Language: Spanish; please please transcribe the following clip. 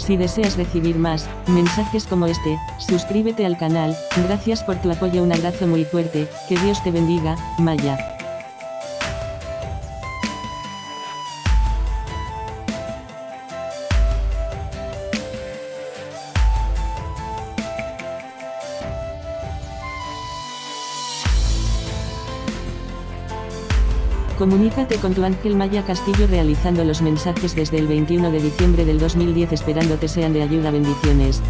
Si deseas recibir más mensajes como este, suscríbete al canal. Gracias por tu apoyo, un abrazo muy fuerte, que Dios te bendiga, Maya. Comunícate con tu ángel Maya Castillo realizando los mensajes desde el 21 de diciembre del 2010, esperando te sean de ayuda. Bendiciones.